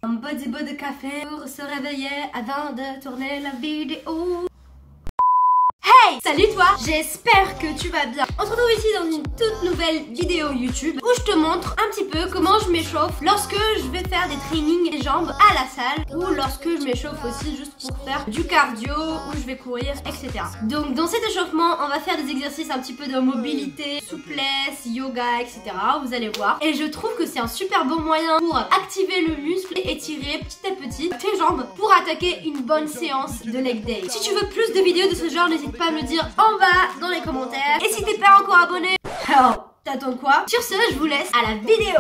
un body de café pour se réveiller avant de tourner la vidéo. Hey! Salut toi! J'espère que tu vas bien. On se retrouve ici dans une toute nouvelle vidéo YouTube où je te montre un petit peu comment je m'échauffe lorsque je vais faire des trainings des jambes à la salle ou lorsque je m'échauffe aussi juste pour faire du cardio ou je vais courir, etc. Donc dans cet échauffement, on va faire des exercices un petit peu de mobilité, souplesse, yoga, etc. Vous allez voir. Et je trouve que c'est un super bon moyen pour activer le muscle et étirer petit à petit tes jambes pour attaquer une bonne séance de leg day. Si tu veux plus de vidéos de ce genre, n'hésite pas à me le dire en bas dans les commentaires. Et si t'es pas encore abonné, alors t'attends quoi? Sur ce, je vous laisse à la vidéo.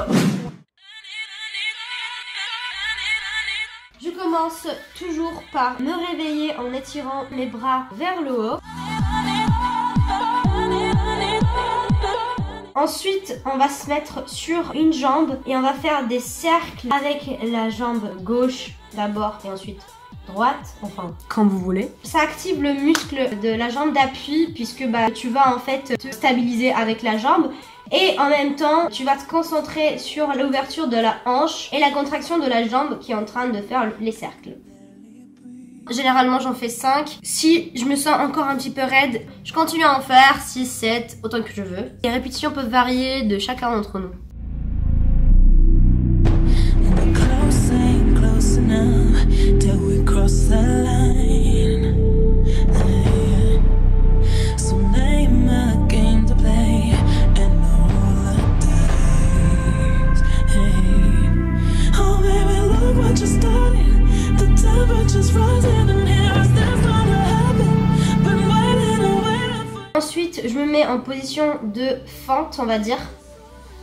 Je commence toujours par me réveiller en étirant mes bras vers le haut. Ensuite, on va se mettre sur une jambe et on va faire des cercles avec la jambe gauche d'abord et ensuite droite, enfin quand vous voulez. Ça active le muscle de la jambe d'appui puisque tu vas en fait te stabiliser avec la jambe et en même temps tu vas te concentrer sur l'ouverture de la hanche et la contraction de la jambe qui est en train de faire les cercles. Généralement j'en fais 5. Si je me sens encore un petit peu raide, je continue à en faire 6, 7, autant que je veux. Les répétitions peuvent varier de chacun d'entre nous. Ensuite, je me mets en position de fente, on va dire,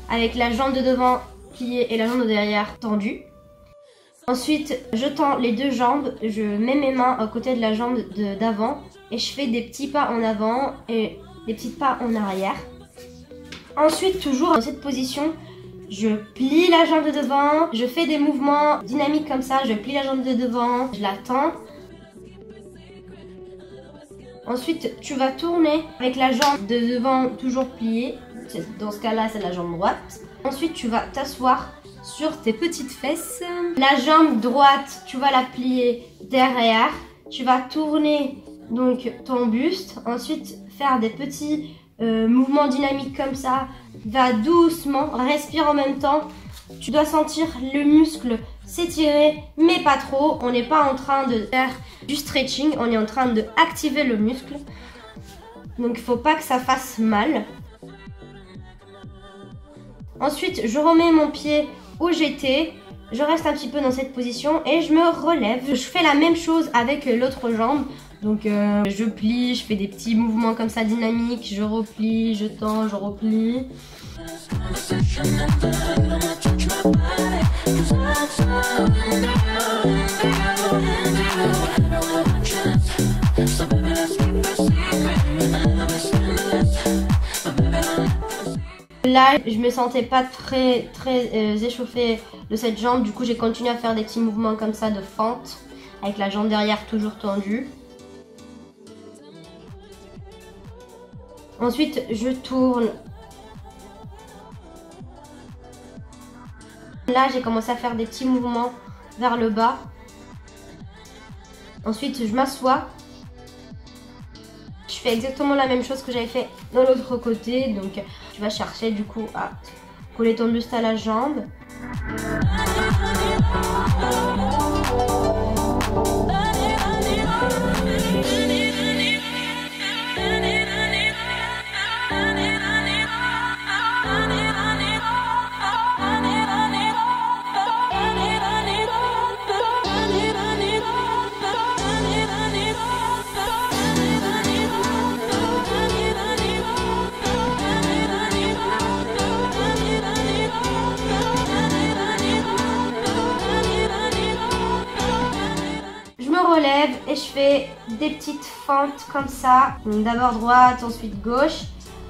avec la jambe de devant pliée et la jambe de derrière tendue. Ensuite, je tends les deux jambes, je mets mes mains à côté de la jambe d'avant et je fais des petits pas en avant et des petits pas en arrière. Ensuite, toujours dans cette position, je plie la jambe de devant, je fais des mouvements dynamiques comme ça, je plie la jambe de devant, je la tends. Ensuite, tu vas tourner avec la jambe de devant toujours pliée. Dans ce cas-là, c'est la jambe droite. Ensuite, tu vas t'asseoir sur tes petites fesses. La jambe droite, tu vas la plier derrière. Tu vas tourner donc ton buste. Ensuite, faire des petits mouvements dynamiques comme ça. Va doucement, respire en même temps. Tu dois sentir le muscle s'étirer, mais pas trop. On n'est pas en train de faire du stretching, on est en train de activer le muscle. Donc il ne faut pas que ça fasse mal. Ensuite, je remets mon pied où j'étais. Je reste un petit peu dans cette position et je me relève. Je fais la même chose avec l'autre jambe. Donc je plie, je fais des petits mouvements comme ça dynamiques. Je replie, je tends, je replie. Là, je me sentais pas très échauffée de cette jambe. Du coup, j'ai continué à faire des petits mouvements comme ça de fente avec la jambe derrière toujours tendue. Ensuite, je tourne. Là, j'ai commencé à faire des petits mouvements vers le bas. Ensuite, je m'assois. Je fais exactement la même chose que j'avais fait dans l'autre côté. Donc, tu vas chercher du coup à coller ton buste à la jambe. Et je fais des petites fentes comme ça. D'abord droite, ensuite gauche.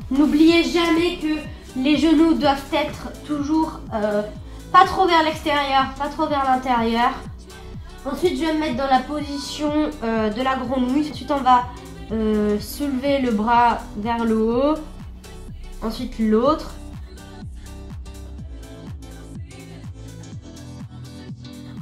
N'oubliez jamais que les genoux doivent être toujours pas trop vers l'extérieur, pas trop vers l'intérieur. Ensuite, je vais me mettre dans la position de la grenouille. Ensuite, on va soulever le bras vers le haut. Ensuite, l'autre.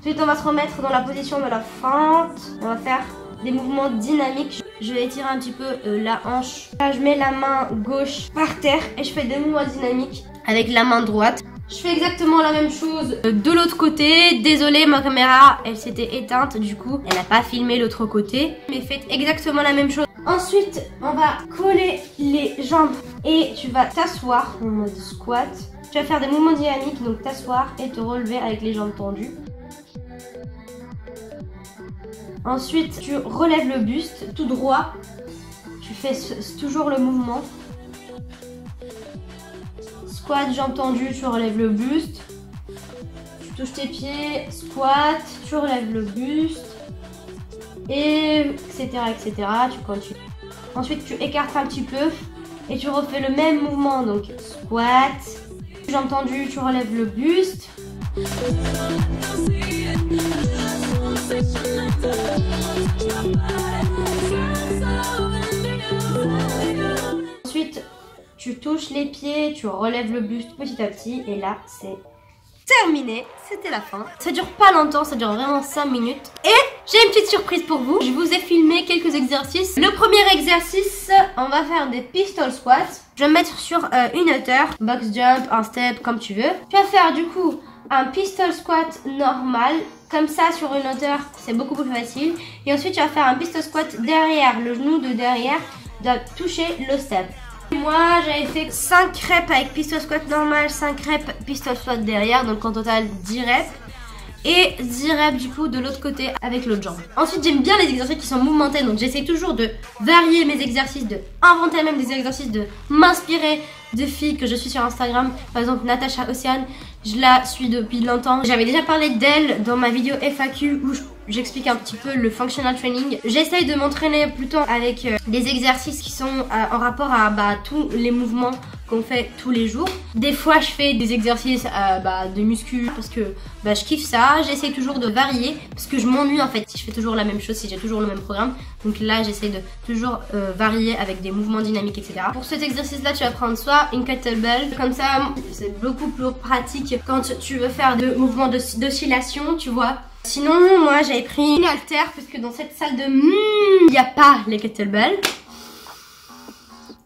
Ensuite, on va se remettre dans la position de la fente. On va faire des mouvements dynamiques. Je vais étirer un petit peu la hanche. Là, je mets la main gauche par terre et je fais des mouvements dynamiques avec la main droite. Je fais exactement la même chose de l'autre côté. Désolée, ma caméra, elle s'était éteinte. Du coup, elle n'a pas filmé l'autre côté. Mais faites exactement la même chose. Ensuite, on va coller les jambes et tu vas t'asseoir en mode squat. Tu vas faire des mouvements dynamiques, donc t'asseoir et te relever avec les jambes tendues. Ensuite, tu relèves le buste tout droit. Tu fais toujours le mouvement. Squat, jambes tendues, tu relèves le buste. Tu touches tes pieds, squat, tu relèves le buste. Et etc. Tu continues. Ensuite, tu écartes un petit peu et tu refais le même mouvement. Donc, squat, jambes tendues, tu relèves le buste. Ensuite, tu touches les pieds, tu relèves le buste petit à petit et là, c'est terminé. C'était la fin. Ça dure pas longtemps, ça dure vraiment 5 minutes. Et j'ai une petite surprise pour vous. Je vous ai filmé quelques exercices. Le premier exercice, on va faire des pistol squats. Je vais me mettre sur une hauteur, box jump, un step, comme tu veux. Tu vas faire du coup un pistol squat normal. Comme ça, sur une hauteur, c'est beaucoup plus facile. Et ensuite, tu vas faire un pistol squat derrière. Le genou de derrière doit toucher le step. Moi, j'avais fait 5 reps avec pistol squat normal, 5 reps pistol squat derrière. Donc, en total, 10 reps. Et 10 reps du coup de l'autre côté avec l'autre jambe. Ensuite, j'aime bien les exercices qui sont mouvementés. Donc, j'essaie toujours de varier mes exercices, de inventer même des exercices, de m'inspirer de filles que je suis sur Instagram. Par exemple, Natacha Océane. Je la suis depuis longtemps. J'avais déjà parlé d'elle dans ma vidéo FAQ où j'explique un petit peu le functional training. J'essaye de m'entraîner plutôt avec des exercices qui sont en rapport à tous les mouvements qu'on fait tous les jours. Des fois, je fais des exercices de muscu parce que je kiffe ça. J'essaye toujours de varier parce que je m'ennuie en fait si je fais toujours la même chose, si j'ai toujours le même programme. Donc là, j'essaye de toujours varier avec des mouvements dynamiques, etc. Pour cet exercice-là, tu vas prendre soit une kettlebell. Comme ça, c'est beaucoup plus pratique quand tu veux faire des mouvements d'oscillation, tu vois. Sinon, moi, j'avais pris une haltère parce que dans cette salle de il n'y a pas les kettlebells.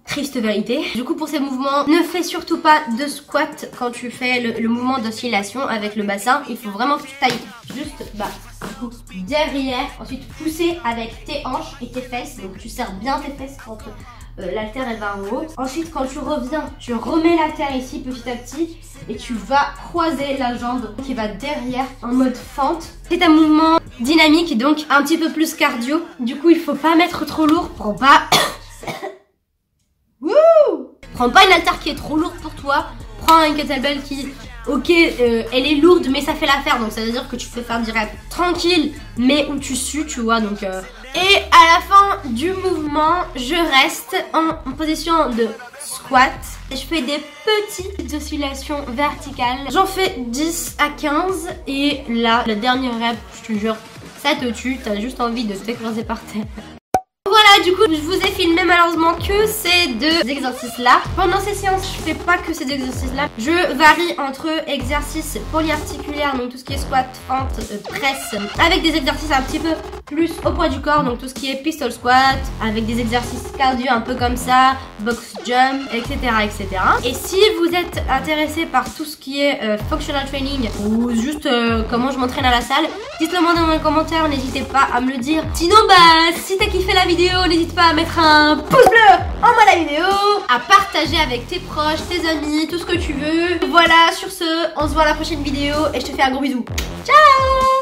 Triste vérité. Du coup, pour ces mouvements, ne fais surtout pas de squat quand tu fais le mouvement d'oscillation avec le bassin. Il faut vraiment que tu tailles juste derrière. Ensuite, pousser avec tes hanches et tes fesses. Donc, tu serres bien tes fesses quand l'haltère elle va en haut. Ensuite, quand tu reviens, tu remets l'haltère ici petit à petit et tu vas croiser la jambe qui va derrière en mode fente. C'est un mouvement dynamique, donc un petit peu plus cardio. Du coup, il faut pas mettre trop lourd pour pas... Prends pas une haltère qui est trop lourde pour toi. Prends une kettlebell qui, ok, elle est lourde mais ça fait l'affaire. Donc ça veut dire que tu peux faire des reps tranquille mais où tu sues, tu vois. Donc et à la fin du mouvement, je reste en position de squat. Et je fais des petites oscillations verticales. J'en fais 10 à 15 et là, le dernier rep, je te jure, ça te tue. T'as juste envie de t'écraser par terre. Voilà, du coup, je vous ai filmé malheureusement que ces deux exercices-là. Pendant ces séances, je fais pas que ces deux exercices-là. Je varie entre exercices polyarticulaires, donc tout ce qui est squat, fente, presse, avec des exercices un petit peu plus au poids du corps, donc tout ce qui est pistol squat, avec des exercices cardio un peu comme ça, box jump, etc. etc. Et si vous êtes intéressé par tout ce qui est functional training ou juste comment je m'entraîne à la salle, dites-le moi dans les commentaires, n'hésitez pas à me le dire. Sinon, si t'as kiffé la vidéo, n'hésite pas à mettre un pouce bleu en bas de la vidéo, à partager avec tes proches, tes amis, tout ce que tu veux. Voilà, sur ce, on se voit à la prochaine vidéo et je te fais un gros bisou. Ciao!